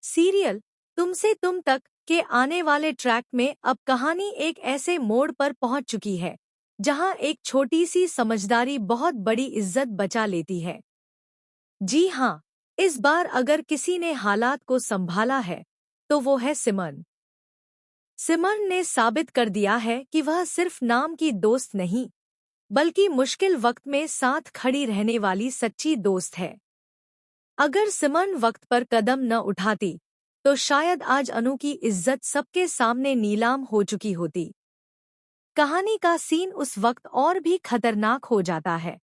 Serial तुमसे तुम तक के आने वाले ट्रैक में अब कहानी एक ऐसे मोड़ पर पहुंच चुकी है जहां एक छोटी सी समझदारी बहुत बड़ी इज्जत बचा लेती है। जी हाँ, इस बार अगर किसी ने हालात को संभाला है तो वो है सिमरन। सिमरन ने साबित कर दिया है कि वह सिर्फ नाम की दोस्त नहीं बल्कि मुश्किल वक्त में साथ खड़ी रहने वाली सच्ची दोस्त है। अगर सिमरन वक्त पर कदम न उठाती तो शायद आज अनु की इज्जत सबके सामने नीलाम हो चुकी होती। कहानी का सीन उस वक्त और भी खतरनाक हो जाता है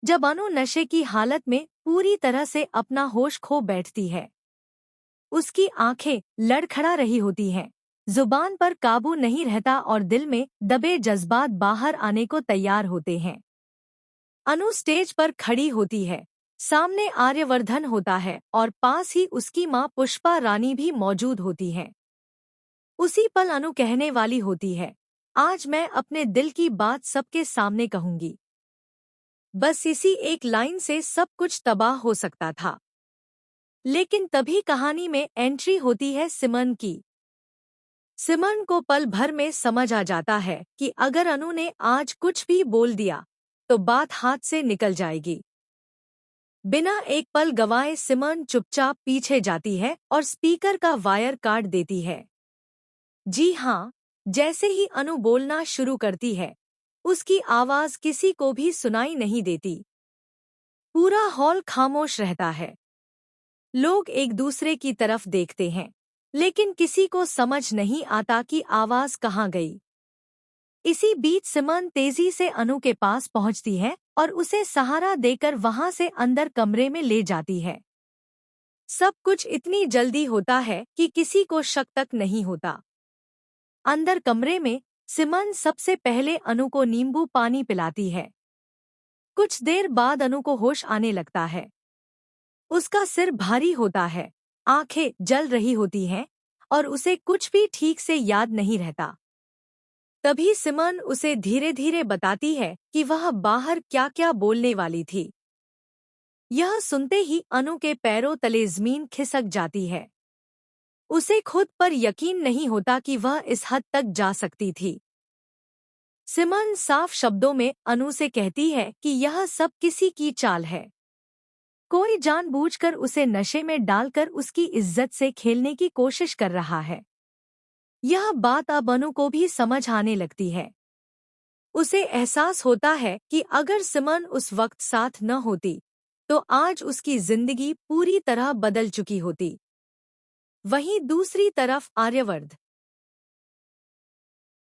जब अनु नशे की हालत में पूरी तरह से अपना होश खो बैठती है। उसकी आंखें लड़खड़ा रही होती हैं, जुबान पर काबू नहीं रहता और दिल में दबे जज्बात बाहर आने को तैयार होते हैं। अनु स्टेज पर खड़ी होती है, सामने आर्यवर्धन होता है और पास ही उसकी मां पुष्पा रानी भी मौजूद होती हैं। उसी पल अनु कहने वाली होती है, आज मैं अपने दिल की बात सबके सामने कहूंगी। बस इसी एक लाइन से सब कुछ तबाह हो सकता था। लेकिन तभी कहानी में एंट्री होती है सिमरन की। सिमरन को पल भर में समझ आ जाता है कि अगर अनु ने आज कुछ भी बोल दिया तो बात हाथ से निकल जाएगी। बिना एक पल गवाए सिमरन चुपचाप पीछे जाती है और स्पीकर का वायर काट देती है। जी हाँ, जैसे ही अनु बोलना शुरू करती है उसकी आवाज किसी को भी सुनाई नहीं देती। पूरा हॉल खामोश रहता है। लोग एक दूसरे की तरफ देखते हैं लेकिन किसी को समझ नहीं आता कि आवाज कहाँ गई। इसी बीच सिमरन तेजी से अनु के पास पहुंचती है और उसे सहारा देकर वहां से अंदर कमरे में ले जाती है। सब कुछ इतनी जल्दी होता है कि किसी को शक तक नहीं होता। अंदर कमरे में सिमरन सबसे पहले अनु को नींबू पानी पिलाती है। कुछ देर बाद अनु को होश आने लगता है। उसका सिर भारी होता है, आंखें जल रही होती हैं और उसे कुछ भी ठीक से याद नहीं रहता। तभी सिमरन उसे धीरे धीरे बताती है कि वह बाहर क्या क्या बोलने वाली थी। यह सुनते ही अनु के पैरों तले जमीन खिसक जाती है। उसे खुद पर यकीन नहीं होता कि वह इस हद तक जा सकती थी। सिमरन साफ शब्दों में अनु से कहती है कि यह सब किसी की चाल है। कोई जानबूझकर उसे नशे में डालकर उसकी इज्जत से खेलने की कोशिश कर रहा है। यह बात अब अनु को भी समझ आने लगती है। उसे एहसास होता है कि अगर सिमरन उस वक्त साथ न होती तो आज उसकी जिंदगी पूरी तरह बदल चुकी होती। वहीं दूसरी तरफ आर्यवर्ध